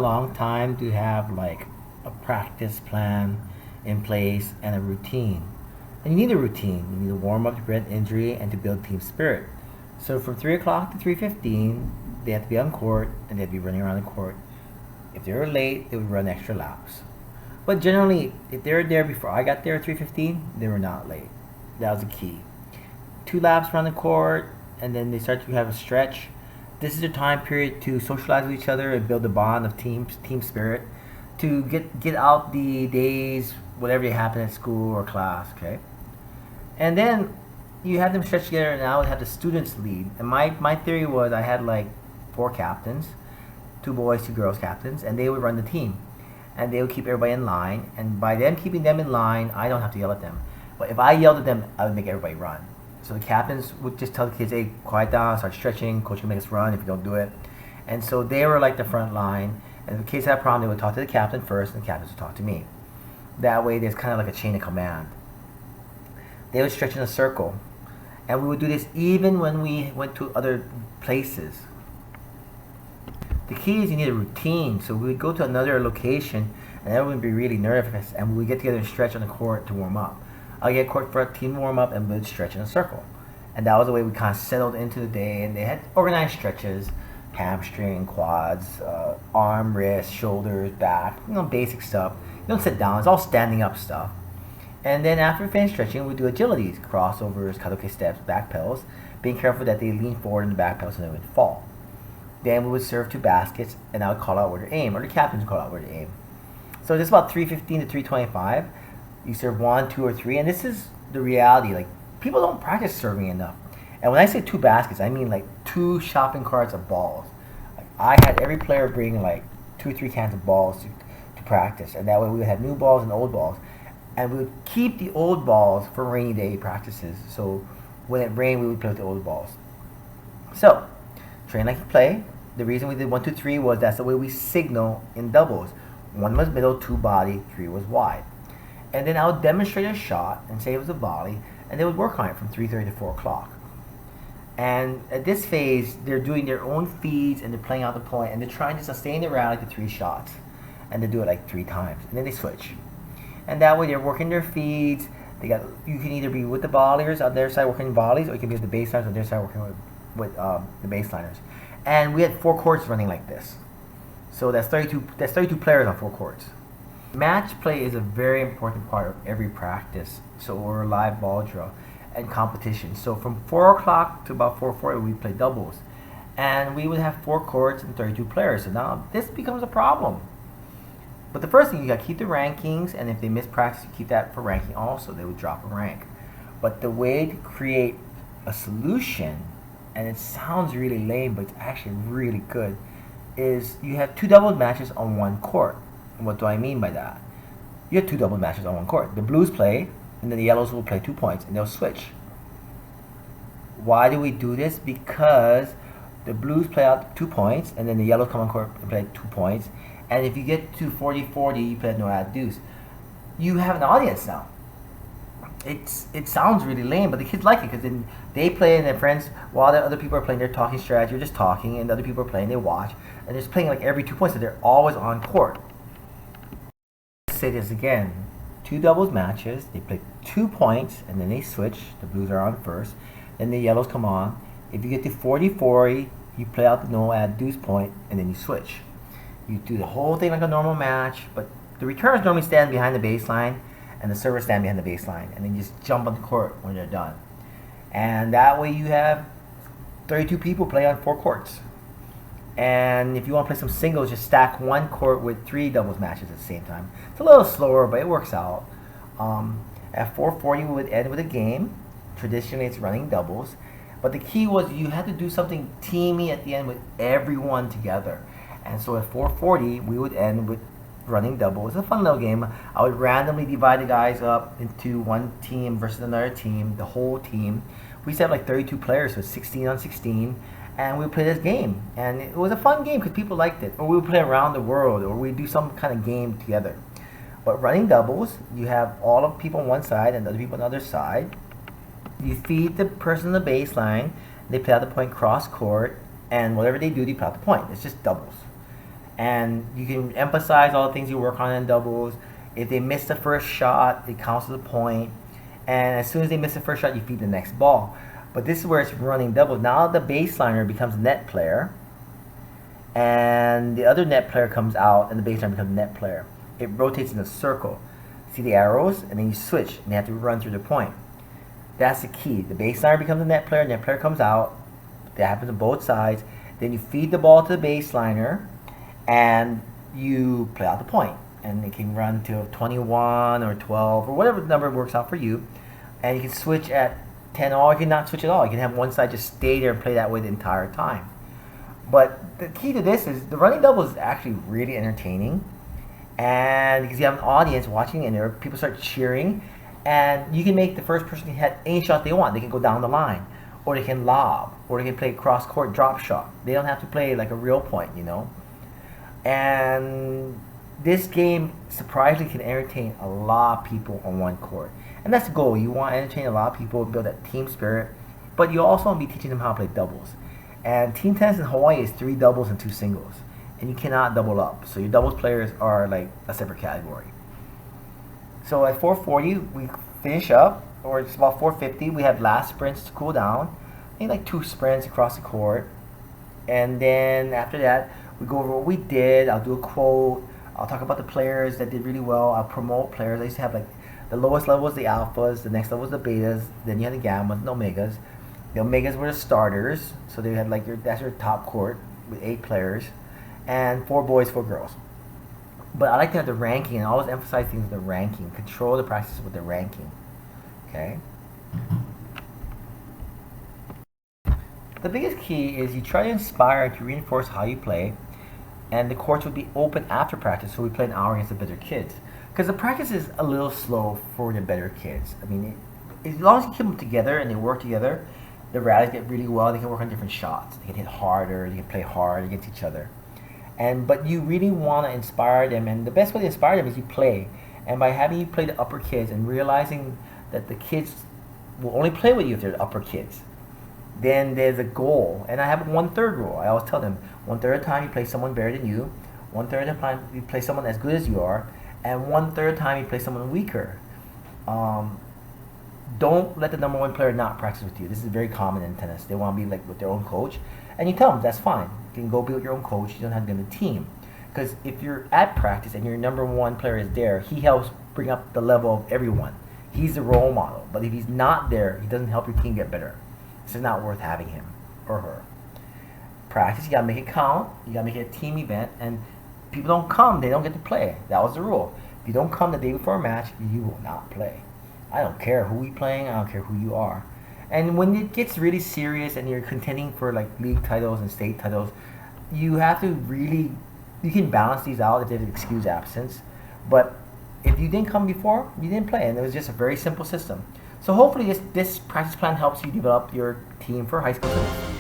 long time to have like a practice plan in place and a routine. And you need a routine. You need to warm up to prevent injury and to build team spirit. So from 3 o'clock to 3:15, they have to be on court and they have to be running around the court. If they were late, they would run extra laps. But generally, if they were there before I got there at 3:15, they were not late. That was the key. 2 laps around the court, and then they start to have a stretch. This is the time period to socialize with each other and build a bond of team spirit, to get out the days, whatever happen at school or class, okay? And then you have them stretch together, and I would have the students lead. And my theory was I had like 4 captains, 2 boys, 2 girls captains, and they would run the team. And they would keep everybody in line. And by them keeping them in line, I don't have to yell at them. But if I yelled at them, I would make everybody run. So the captains would just tell the kids, hey, quiet down, start stretching. Coach can make us run if you don't do it. And so they were like the front line. And if the kids had a problem, they would talk to the captain first, and the captains would talk to me. That way, there's kind of like a chain of command. They would stretch in a circle. And we would do this even when we went to other places. The key is you need a routine. So we would go to another location, and everyone would be really nervous, and we would get together and stretch on the court to warm up. I'll get court for a team warm up, and we'd stretch in a circle. And that was the way we kind of settled into the day. And they had organized stretches, hamstring, quads, arm, wrist, shoulders, back, basic stuff. You don't sit down, it's all standing up stuff. And then after we finish stretching, we do agilities, crossovers, kadoke steps, back pedals, being careful that they lean forward in the back pedals so they wouldn't fall. Then we would serve 2 baskets, and I would call out where to aim, or the captains would call out where to aim. So just about 3:15 to 3:25, you serve 1, 2, or 3, and this is the reality. Like, people don't practice serving enough. And when I say 2 baskets, I mean like 2 shopping carts of balls. Like, I had every player bring like 2 or 3 cans of balls to practice, and that way we would have new balls and old balls. And we would keep the old balls for rainy day practices. So when it rained, we would play with the old balls. So, train like you play. The reason we did 1, 2, 3 was that's the way we signal in doubles. 1 was middle, 2 body, 3 was wide. And then I would demonstrate a shot and say it was a volley, and they would work on it from 3:30 to 4 o'clock. And at this phase, they're doing their own feeds, and they're playing out the point, and they're trying to sustain the rally to 3 shots. And they do it like 3 times, and then they switch. And that way they're working their feeds. You can either be with the volleyers on their side working volleys, or you can be with the baseliners on their side working with the baseliners. And we had 4 courts running like this. So that's 32 players on 4 courts. Match play is a very important part of every practice. So we're a live ball drill and competition. So from 4 o'clock to about 4:40, we play doubles. And we would have 4 courts and 32 players. So now this becomes a problem. But the first thing, you got to keep the rankings, and if they miss practice, you keep that for ranking also. They would drop a rank. But the way to create a solution, and it sounds really lame, but it's actually really good, is you have 2 doubles matches on 1 court. And what do I mean by that? You have 2 doubles matches on 1 court. The blues play, and then the yellows will play 2 points, and they'll switch. Why do we do this? Because the blues play out 2 points, and then the yellows come on court and play 2 points. And if you get to 40-40, you play no add deuce. You have an audience now. It sounds really lame, but the kids like it because then they play and their friends, while the other people are playing, they're talking strategy, you're just talking, and the other people are playing, they watch, and they're just playing like every 2 points, so they're always on court. Let's say this again. 2 doubles matches, they play 2 points, and then they switch. The blues are on first, then the yellows come on. If you get to 40-40, you play out the no add deuce point, and then you switch. You do the whole thing like a normal match, but the returners normally stand behind the baseline, and the servers stand behind the baseline, and then you just jump on the court when they're done. And that way you have 32 people play on 4 courts. And if you want to play some singles, just stack 1 court with 3 doubles matches at the same time. It's a little slower, but it works out. At 4:40, we would end with a game. Traditionally, it's running doubles. But the key was you had to do something teamy at the end with everyone together. And so at 4:40, we would end with running doubles. It's a fun little game. I would randomly divide the guys up into one team versus another team, the whole team. We used to have like 32 players, so 16 on 16, and we would play this game. And it was a fun game because people liked it. Or we would play around the world, or we'd do some kind of game together. But running doubles, you have all of people on one side and other people on the other side. You feed the person on the baseline, they play out the point cross court, and whatever they do, they play out the point. It's just doubles. And you can emphasize all the things you work on in doubles. If they miss the first shot, it counts as a point. And as soon as they miss the first shot, you feed the next ball. But this is where it's running doubles. Now the baseliner becomes net player, and the other net player comes out, and the baseliner becomes net player. It rotates in a circle. See the arrows? And then you switch, and they have to run through the point. That's the key. The baseliner becomes a net player comes out. That happens on both sides. Then you feed the ball to the baseliner, and you play out the point. And it can run to 21 or 12 or whatever number works out for you. And you can switch at 10, or you can not switch at all. You can have one side just stay there and play that way the entire time. But the key to this is the running double is actually really entertaining. And because you have an audience watching and there people start cheering, and you can make the first person hit any shot they want. They can go down the line, or they can lob, or they can play cross court drop shot. They don't have to play like a real point, you know. And this game surprisingly can entertain a lot of people on one court. And that's the goal. You want to entertain a lot of people, build that team spirit, but you also want to be teaching them how to play doubles. And team tennis in Hawaii is 3 doubles and 2 singles. And you cannot double up. So your doubles players are like a separate category. So at 4:40, we finish up, or it's about 4:50. We have last sprints to cool down. I think like 2 sprints across the court. And then after that, we go over what we did. I'll do a quote. I'll talk about the players that did really well. I'll promote players. I used to have like the lowest level was the alphas, the next level was the betas, then you had the gammas and omegas. The omegas were the starters, so they had like that's your top court with 8 players, and 4 boys, 4 girls. But I like to have the ranking and always emphasize things with the ranking. Control the practice with the ranking. Okay. The biggest key is you try to inspire to reinforce how you play, and the courts would be open after practice, so we play an hour against the better kids. Because the practice is a little slow for the better kids. I mean, as long as you keep them together and they work together, the rallies get really well. They can work on different shots. They can hit harder. They can play hard against each other. But you really want to inspire them, and the best way to inspire them is you play. And by having you play the upper kids and realizing that the kids will only play with you if they're the upper kids, then there's a goal. And I have a 1/3 rule. I always tell them 1/3 of the time you play someone better than you, 1/3 of the time you play someone as good as you are, and 1/3 of the time you play someone weaker. Don't let the number 1 player not practice with you. This is very common in tennis. They want to be like with their own coach, and you tell them that's fine. You can go be with your own coach. You don't have to be on the team, because if you're at practice and your number 1 player is there, he helps bring up the level of everyone. He's the role model. But if he's not there, he doesn't help your team get better. This is not worth having him or her. Practice, you gotta make it count. You gotta make it a team event, and people don't come, they don't get to play. That was the rule. If you don't come the day before a match, you will not play. I don't care who we playing, I don't care who you are. And when it gets really serious and you're contending for like league titles and state titles, you have to really, you can balance these out if there's excuse absence. But if you didn't come before, you didn't play, and it was just a very simple system. So hopefully this practice plan helps you develop your team for high school tennis.